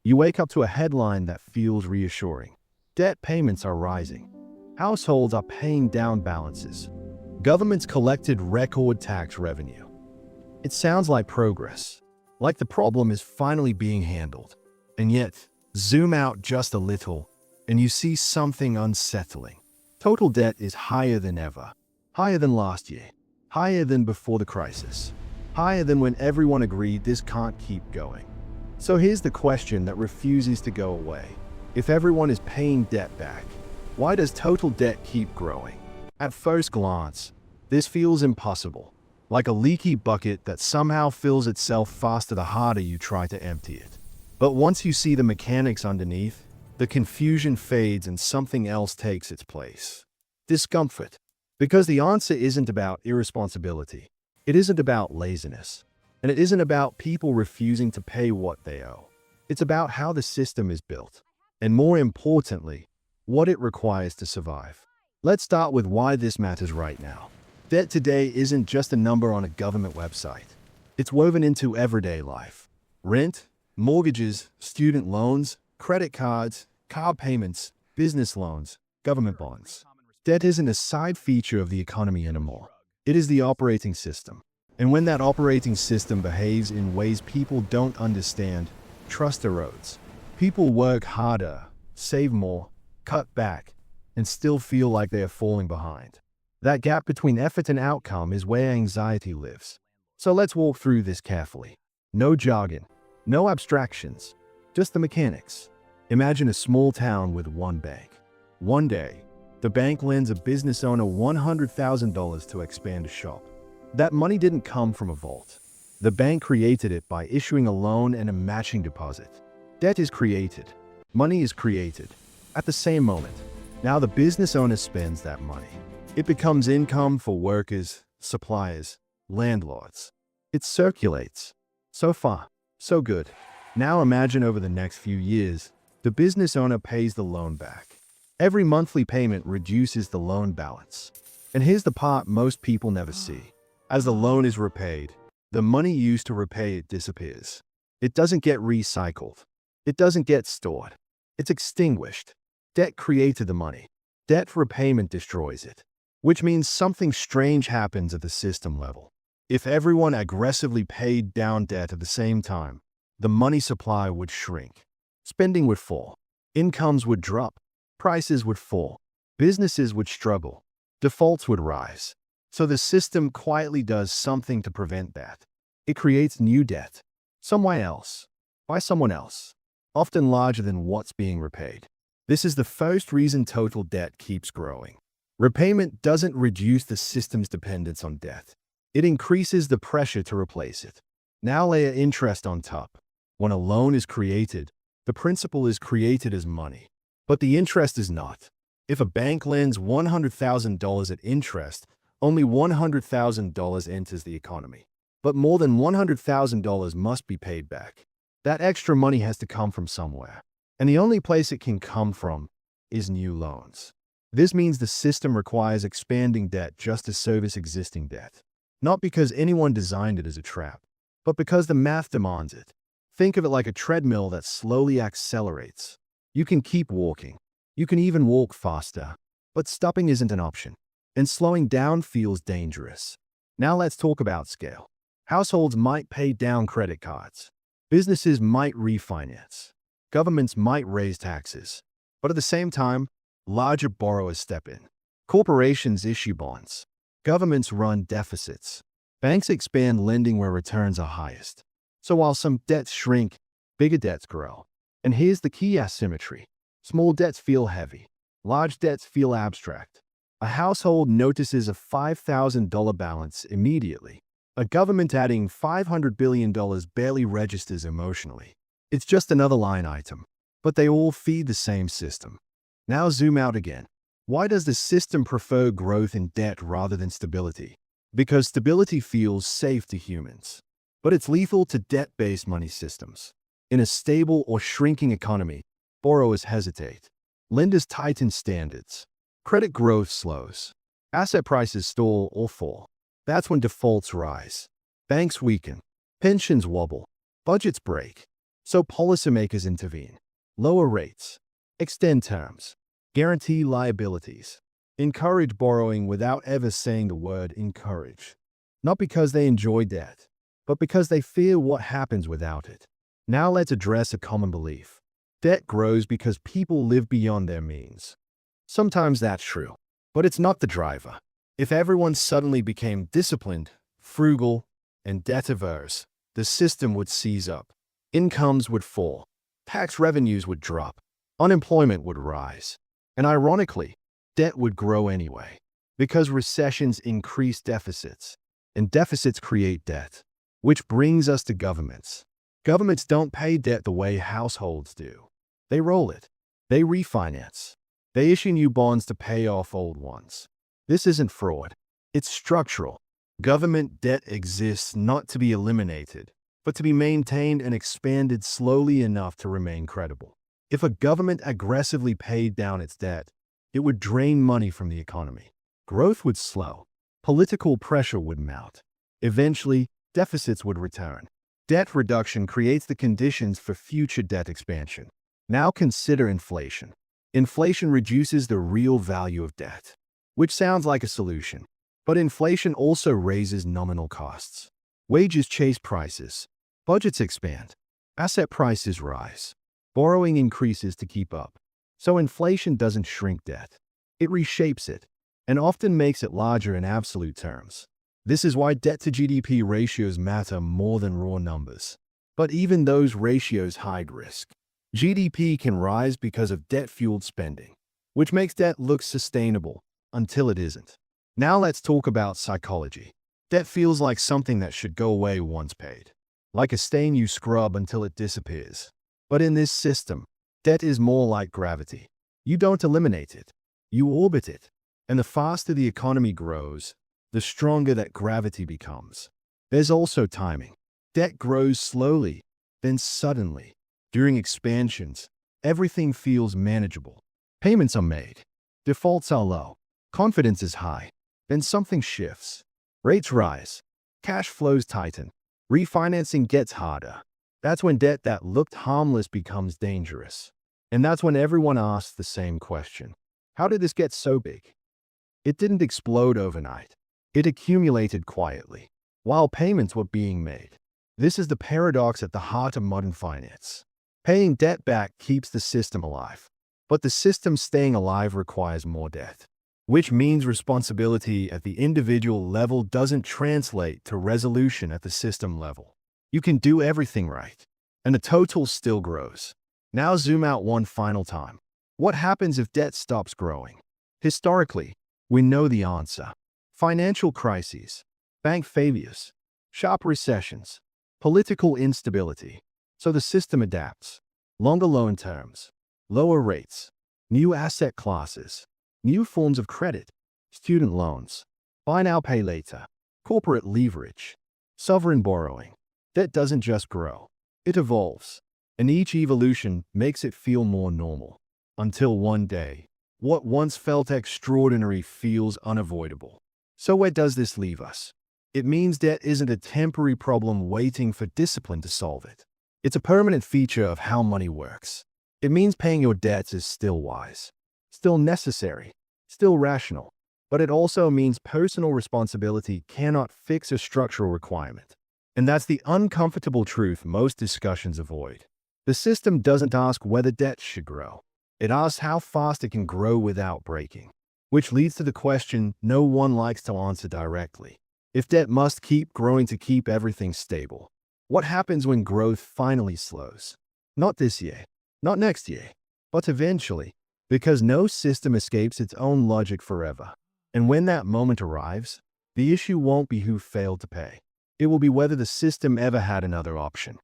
You wake up to a headline that feels reassuring. Debt payments are rising. Households are paying down balances. Governments collected record tax revenue. It sounds like progress, like the problem is finally being handled. And yet, zoom out just a little, and you see something unsettling. Total debt is higher than ever. Higher than last year. Higher than before the crisis. Higher than when everyone agreed this can't keep going. So here's the question that refuses to go away. If everyone is paying debt back, why does total debt keep growing? At first glance, this feels impossible, like a leaky bucket that somehow fills itself faster the harder you try to empty it. But once you see the mechanics underneath, the confusion fades and something else takes its place. Discomfort. Because the answer isn't about irresponsibility. It isn't about laziness. And it isn't about people refusing to pay what they owe. It's about how the system is built. And more importantly, what it requires to survive. Let's start with why this matters right now. Debt today isn't just a number on a government website. It's woven into everyday life. Rent, mortgages, student loans, credit cards, car payments, business loans, government bonds. Debt isn't a side feature of the economy anymore. It is the operating system. And when that operating system behaves in ways people don't understand, trust erodes. People work harder, save more, cut back, and still feel like they are falling behind. That gap between effort and outcome is where anxiety lives. So let's walk through this carefully. No jargon, no abstractions, just the mechanics. Imagine a small town with one bank. One day, the bank lends a business owner $100,000 to expand a shop. That money didn't come from a vault. The bank created it by issuing a loan and a matching deposit. Debt is created. Money is created. At the same moment, now the business owner spends that money. It becomes income for workers, suppliers, landlords. It circulates. So far, so good. Now imagine over the next few years, the business owner pays the loan back. Every monthly payment reduces the loan balance. And here's the part most people never see. As the loan is repaid, the money used to repay it disappears. It doesn't get recycled. It doesn't get stored. It's extinguished. Debt created the money. Debt repayment destroys it. Which means something strange happens at the system level. If everyone aggressively paid down debt at the same time, the money supply would shrink. Spending would fall. Incomes would drop. Prices would fall. Businesses would struggle. Defaults would rise. So the system quietly does something to prevent that. It creates new debt. Somewhere else. By someone else. Often larger than what's being repaid. This is the first reason total debt keeps growing. Repayment doesn't reduce the system's dependence on debt. It increases the pressure to replace it. Now layer interest on top. When a loan is created, the principal is created as money. But the interest is not. If a bank lends $100,000 at interest, only $100,000 enters the economy. But more than $100,000 must be paid back. That extra money has to come from somewhere. And the only place it can come from is new loans. This means the system requires expanding debt just to service existing debt. Not because anyone designed it as a trap, but because the math demands it. Think of it like a treadmill that slowly accelerates. You can keep walking. You can even walk faster. But stopping isn't an option. And slowing down feels dangerous. Now let's talk about scale. Households might pay down credit cards. Businesses might refinance. Governments might raise taxes. But at the same time, larger borrowers step in. Corporations issue bonds. Governments run deficits. Banks expand lending where returns are highest. So while some debts shrink, bigger debts grow. And here's the key asymmetry. Small debts feel heavy. Large debts feel abstract. A household notices a $5,000 balance immediately. A government adding $500 billion barely registers emotionally. It's just another line item. But they all feed the same system. Now zoom out again. Why does the system prefer growth in debt rather than stability? Because stability feels safe to humans. But it's lethal to debt-based money systems. In a stable or shrinking economy, borrowers hesitate. Lenders tighten standards. Credit growth slows. Asset prices stall or fall. That's when defaults rise. Banks weaken. Pensions wobble. Budgets break. So policymakers intervene. Lower rates, extend terms, guarantee liabilities, encourage borrowing without ever saying the word encourage. Not because they enjoy debt, but because they fear what happens without it. Now let's address a common belief. Debt grows because people live beyond their means. Sometimes that's true, but it's not the driver. If everyone suddenly became disciplined, frugal, and debt-averse, the system would seize up. Incomes would fall, tax revenues would drop, unemployment would rise, and ironically, debt would grow anyway, because recessions increase deficits, and deficits create debt. Which brings us to governments. Governments don't pay debt the way households do. They roll it. They refinance. They issue new bonds to pay off old ones. This isn't fraud. It's structural. Government debt exists not to be eliminated, but to be maintained and expanded slowly enough to remain credible. If a government aggressively paid down its debt, it would drain money from the economy. Growth would slow. Political pressure would mount. Eventually, deficits would return. Debt reduction creates the conditions for future debt expansion. Now consider inflation. Inflation reduces the real value of debt, which sounds like a solution. But inflation also raises nominal costs. Wages chase prices. Budgets expand. Asset prices rise. Borrowing increases to keep up. So inflation doesn't shrink debt. It reshapes it, and often makes it larger in absolute terms. This is why debt-to-GDP ratios matter more than raw numbers. But even those ratios hide risk. GDP can rise because of debt-fueled spending, which makes debt look sustainable until it isn't. Now let's talk about psychology. Debt feels like something that should go away once paid, like a stain you scrub until it disappears. But in this system, debt is more like gravity. You don't eliminate it, you orbit it. And the faster the economy grows, the stronger that gravity becomes. There's also timing. Debt grows slowly, then suddenly. During expansions, everything feels manageable. Payments are made. Defaults are low. Confidence is high. Then something shifts. Rates rise. Cash flows tighten. Refinancing gets harder. That's when debt that looked harmless becomes dangerous. And that's when everyone asks the same question. How did this get so big? It didn't explode overnight. It accumulated quietly, while payments were being made. This is the paradox at the heart of modern finance. Paying debt back keeps the system alive, but the system staying alive requires more debt, which means responsibility at the individual level doesn't translate to resolution at the system level. You can do everything right, and the total still grows. Now zoom out one final time. What happens if debt stops growing? Historically, we know the answer. Financial crises, bank failures, sharp recessions, political instability. So the system adapts. Longer loan terms, lower rates, new asset classes, new forms of credit, student loans, buy now, pay later, corporate leverage, sovereign borrowing. Debt doesn't just grow, it evolves. And each evolution makes it feel more normal. Until one day, what once felt extraordinary feels unavoidable. So where does this leave us? It means debt isn't a temporary problem waiting for discipline to solve it. It's a permanent feature of how money works. It means paying your debts is still wise, still necessary, still rational. But it also means personal responsibility cannot fix a structural requirement. And that's the uncomfortable truth most discussions avoid. The system doesn't ask whether debt should grow. It asks how fast it can grow without breaking. Which leads to the question no one likes to answer directly. If debt must keep growing to keep everything stable, what happens when growth finally slows? Not this year, not next year, but eventually, because no system escapes its own logic forever. And when that moment arrives, the issue won't be who failed to pay. It will be whether the system ever had another option.